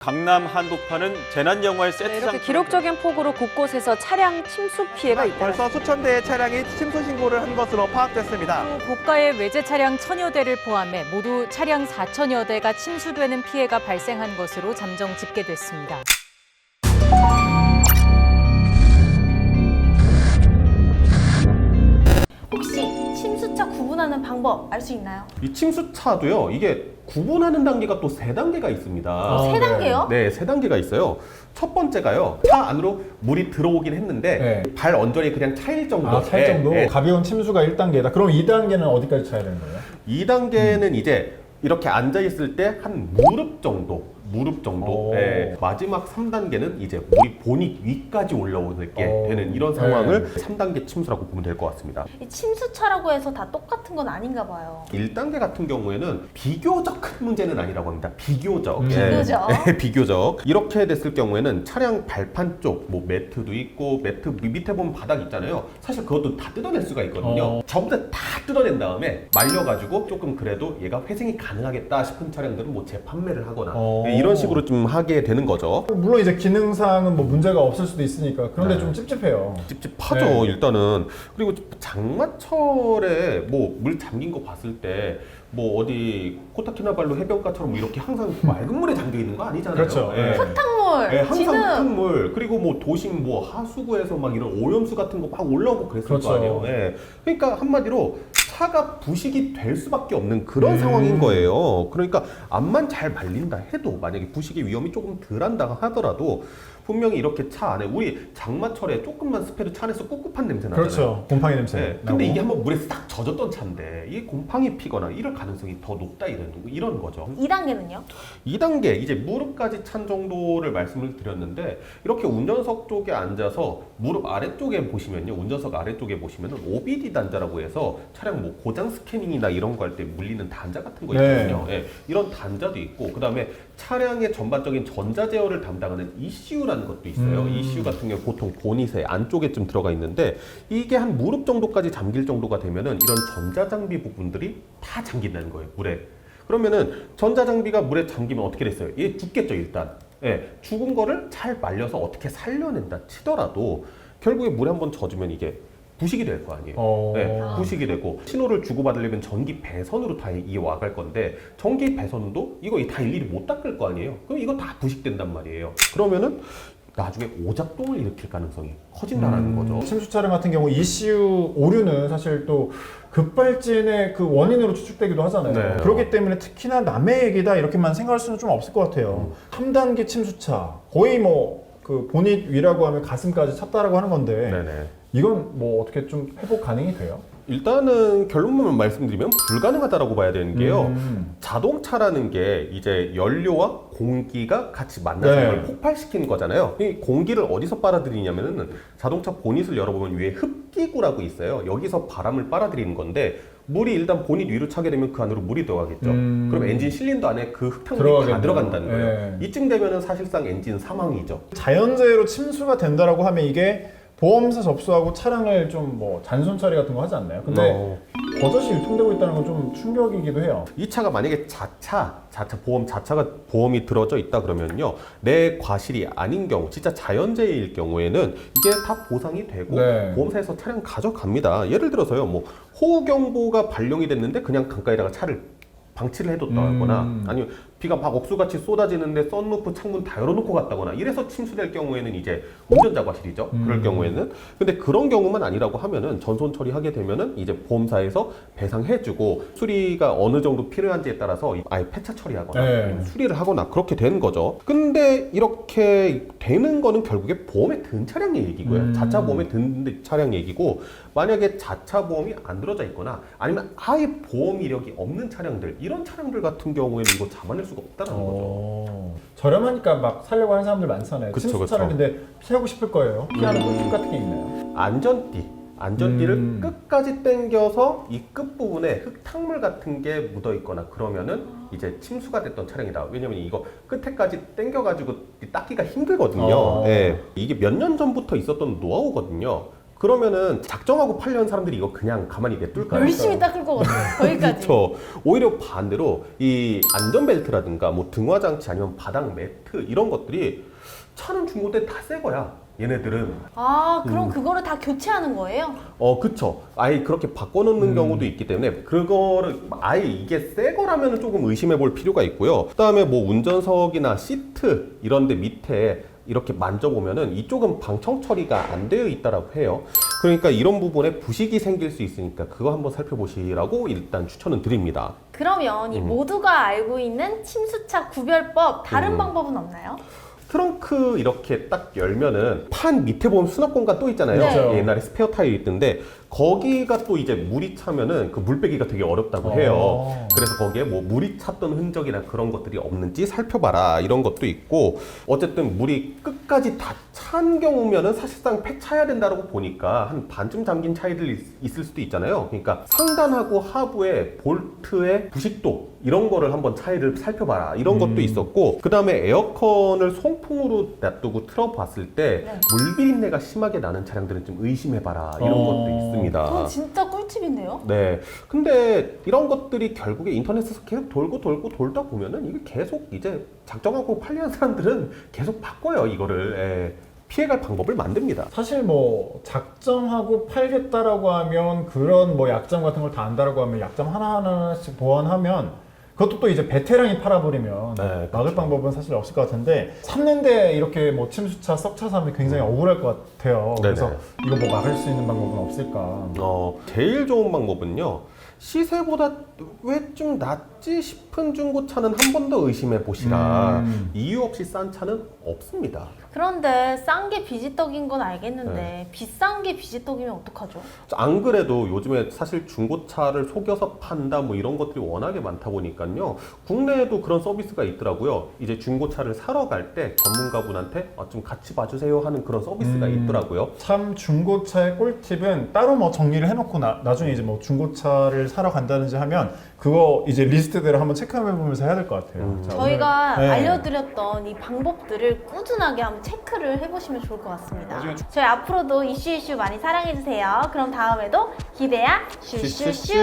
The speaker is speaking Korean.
강남 한복판은 재난 영화의 세트장. 이렇게 기록적인 폭우로 곳곳에서 차량 침수 피해가 있다. 벌써 수천 대의 차량이 침수 신고를 한 것으로 파악됐습니다. 고가의 외제 차량 1000여 대를 포함해 모두 차량 4000여 대가 침수되는 피해가 발생한 것으로 잠정 집계됐습니다. 혹시 침수차 구분하는 방법 알 수 있나요? 이 침수차도요, 이게 구분하는 단계가 또 세 단계가 있습니다. 세 단계요? 네, 세 단계가 있어요. 첫 번째가요, 차 안으로 물이 들어오긴 했는데 발 언저리 그냥 차일 정도. 차일 정도? 네. 가벼운 침수가 1단계다. 그럼 2단계는 어디까지 차야 되는 거예요? 2단계는 이제 이렇게 앉아있을 때 한 무릎 정도. 오. 네. 마지막 3단계는 이제 물이 본인 위까지 올라오게 되는 이런 상황을 3단계 침수라고 보면 될 것 같습니다. 이 침수차라고 해서 다 똑같은 건 아닌가 봐요. 1단계 같은 경우에는 비교적 큰 문제는 아니라고 합니다. 비교적. 비교적. 네, 비교적. 이렇게 됐을 경우에는 차량 발판 쪽, 뭐 매트도 있고, 매트 밑에 보면 바닥 있잖아요. 사실 그것도 다 뜯어낼 수가 있거든요. 전부 다 뜯어낸 다음에 말려가지고 조금 그래도 얘가 회생이 가능하겠다 싶은 차량들은 뭐 재판매를 하거나 이런 식으로 좀 하게 되는 거죠. 물론 이제 기능상은 뭐 문제가 없을 수도 있으니까 그런데 좀 찝찝해요. 찝찝하죠, 네. 일단은. 그리고 장마철에 뭐 물 잠긴 거 봤을 때 뭐 어디 코타키나발루 해변가처럼 이렇게 항상 맑은 물에 잠겨 있는 거 아니잖아요. 그렇죠. 예. 흙탕물, 예, 항상 진흙. 흙탕물, 그리고 뭐 도심 뭐 하수구에서 막 이런 오염수 같은 거 막 올라오고 그랬을 그렇죠. 거 아니에요. 예. 그러니까 한마디로 차가 부식이 될 수밖에 없는 그런 상황인 거예요. 그러니까 앞만 잘 말린다 해도, 만약에 부식의 위험이 조금 덜한다 하더라도 분명히 이렇게 차 안에, 우리 장마철에 조금만 스페르 차 안에서 꿉꿉한 냄새 나잖아요. 그렇죠. 곰팡이 냄새. 네. 나고. 근데 이게 한번 물에 싹 젖었던 차인데 이게 곰팡이 피거나 이럴 가능성이 더 높다, 이런 거죠. 2단계는요? 2단계, 이제 무릎까지 찬 정도를 말씀을 드렸는데, 이렇게 운전석 쪽에 앉아서 무릎 아래쪽에 보시면요, 운전석 아래쪽에 보시면은 OBD 단자라고 해서 차량 뭐 고장 스캐닝이나 이런 거 할 때 물리는 단자 같은 거 있거든요. 예, 이런 단자도 있고, 그 다음에 차량의 전반적인 전자 제어를 담당하는 ECU라는 것도 있어요. ECU 같은 경우 보통 보닛의 안쪽에 좀 들어가 있는데, 이게 한 무릎 정도까지 잠길 정도가 되면은 이런 전자장비 부분들이 다 잠긴다는 거예요, 물에. 그러면은 전자장비가 물에 잠기면 어떻게 됐어요? 얘 죽겠죠, 일단. 예, 죽은 거를 잘 말려서 어떻게 살려낸다 치더라도 결국에 물에 한번 젖으면 이게 부식이 될 거 아니에요. 네, 부식이 되고, 신호를 주고받으려면 전기 배선으로 다 이어와갈 건데, 전기 배선도 이거 다 일일이 못 닦을 거 아니에요. 그럼 이거 다 부식된단 말이에요. 그러면은 나중에 오작동을 일으킬 가능성이 커진다는 거죠. 침수 차량 같은 경우 ECU 오류는 사실 또 급발진의 그 원인으로 추측되기도 하잖아요. 네. 그렇기 때문에 특히나 남의 얘기다 이렇게만 생각할 수는 좀 없을 것 같아요. 3단계 침수차 거의 뭐 그 보닛 위라고 하면 가슴까지 찼다라고 하는 건데 네네. 이건 뭐 어떻게 좀 회복 가능이 돼요? 일단은 결론만 말씀드리면 불가능하다라고 봐야 되는 게요. 자동차라는 게 이제 연료와 공기가 같이 만나서 네. 이걸 폭발시키는 거잖아요. 이 공기를 어디서 빨아들이냐면은 자동차 보닛을 열어보면 위에 흡기구라고 있어요. 여기서 바람을 빨아들이는 건데, 물이 일단 보닛 위로 차게 되면 그 안으로 물이 들어가겠죠. 그럼 엔진 실린더 안에 그 흙탕물이 다 들어간다는 거예요. 네. 이쯤 되면은 사실상 엔진 사망이죠. 자연재해로 침수가 된다라고 하면 이게 보험사 접수하고 차량을 좀 뭐 잔손 처리 같은 거 하지 않나요? 근데 버젓이 유통되고 있다는 건 좀 충격이기도 해요. 이 차가 만약에 자차가 보험이 들어져 있다 그러면요, 내 과실이 아닌 경우, 진짜 자연재해일 경우에는 이게 다 보상이 되고 네. 보험사에서 차량 가져갑니다. 예를 들어서요, 뭐 호우경보가 발령이 됐는데 그냥 강가에다가 차를 방치를 해뒀다거나, 아니면 비가 막 억수같이 쏟아지는데 썬루프 창문 다 열어놓고 갔다거나, 이래서 침수될 경우에는 이제 운전자 과실이죠. 그럴 경우에는. 근데 그런 경우만 아니라고 하면은 전손 처리하게 되면은 이제 보험사에서 배상해주고, 수리가 어느 정도 필요한지에 따라서 아예 폐차 처리하거나 아니면 수리를 하거나 그렇게 되는 거죠. 근데 이렇게 되는 거는 결국에 보험에 든 차량 얘기고요. 자차 보험에 든 차량 얘기고, 만약에 자차 보험이 안 들어져 있거나 아니면 아예 보험 이력이 없는 차량들, 이런 차량들 같은 경우에는 이거 잡아낼 수가 없다는 거죠. 저렴하니까 막 살려고 하는 사람들 많잖아요. 그쵸, 침수차를 그쵸. 근데 피하고 싶을 거예요. 피하는 꿀팁 같은 게 있나요? 안전띠를 끝까지 당겨서 이 끝부분에 흙탕물 같은 게 묻어 있거나 그러면은 이제 침수가 됐던 차량이다. 왜냐면 이거 끝에까지 당겨가지고 닦기가 힘들거든요. 네. 이게 몇 년 전부터 있었던 노하우거든요. 그러면은 작정하고 팔려는 사람들이 이거 그냥 가만히 냅둘까요? 열심히 닦을 거거든요. 거기까지. 그렇죠. 오히려 반대로 이 안전벨트라든가 뭐 등화장치 아니면 바닥 매트 이런 것들이 차는 중고대 다 새 거야. 얘네들은. 아, 그럼 그거를 다 교체하는 거예요? 그쵸. 아예 그렇게 바꿔놓는 경우도 있기 때문에 그거를 아예 이게 새 거라면 조금 의심해 볼 필요가 있고요. 그다음에 뭐 운전석이나 시트 이런 데 밑에 이렇게 만져보면은 이쪽은 방청 처리가 안 되어 있다라고 해요. 그러니까 이런 부분에 부식이 생길 수 있으니까 그거 한번 살펴보시라고 일단 추천은 드립니다. 그러면 이 모두가 알고 있는 침수차 구별법 다른 방법은 없나요? 트렁크 이렇게 딱 열면은 판 밑에 보면 수납 공간 또 있잖아요. 네. 옛날에 스페어 타일 있던데 거기가 또 이제 물이 차면은 그 물 빼기가 되게 어렵다고 해요. 그래서 거기에 뭐 물이 찼던 흔적이나 그런 것들이 없는지 살펴봐라 이런 것도 있고 어쨌든 물이 끝까지 다 찬 경우면은 사실상 팩 차야 된다고 보니까 한 반쯤 잠긴 차이들이 있을 수도 있잖아요. 그러니까 상단하고 하부의 볼트의 부식도 이런 거를 한번 차이를 살펴봐라 이런 것도 있었고 그 다음에 에어컨을 송풍으로 놔두고 틀어봤을 때 물비린내가 심하게 나는 차량들은 좀 의심해봐라 이런 것도 있습니다. 그건 진짜 꿀팁인데요? 네. 근데 이런 것들이 결국에 인터넷에서 계속 돌고 돌다 보면은 이게 계속 이제 작정하고 팔리는 사람들은 계속 바꿔요 이거를. 예. 피해갈 방법을 만듭니다. 사실 뭐 작정하고 팔겠다라고 하면 그런 뭐 약점 같은 걸 다 안다라고 하면 약점 하나하나씩 보완하면 그것도 또 이제 베테랑이 팔아버리면 네, 막을 방법은 사실 없을 것 같은데 샀는데 이렇게 뭐 침수차 썩차 사면 굉장히 억울할 것 같아요. 그래서 네네. 이거 뭐 막을 수 있는 방법은 없을까? 제일 좋은 방법은요. 시세보다 왜 좀 낫지 싶은 중고차는 한 번 더 의심해 보시라. 이유 없이 싼 차는 없습니다. 그런데 싼 게 비지떡인 건 알겠는데 네. 비싼 게 비지떡이면 어떡하죠? 안 그래도 요즘에 사실 중고차를 속여서 판다 뭐 이런 것들이 워낙에 많다 보니까요. 국내에도 그런 서비스가 있더라고요. 이제 중고차를 사러 갈 때 전문가분한테 좀 같이 봐주세요 하는 그런 서비스가 있더라고요. 참 중고차의 꿀팁은 따로 뭐 정리를 해놓고 나중에 이제 뭐 중고차를 사러 간다든지 하면 그거 이제 리스트대로 한번 체크해보면서 해야 될 것 같아요. 자, 저희가 오늘, 네. 알려드렸던 이 방법들을 꾸준하게 한번 체크를 해보시면 좋을 것 같습니다. 저희 앞으로도 이슈 많이 사랑해주세요. 그럼 다음에도 기대야 슈슈슈.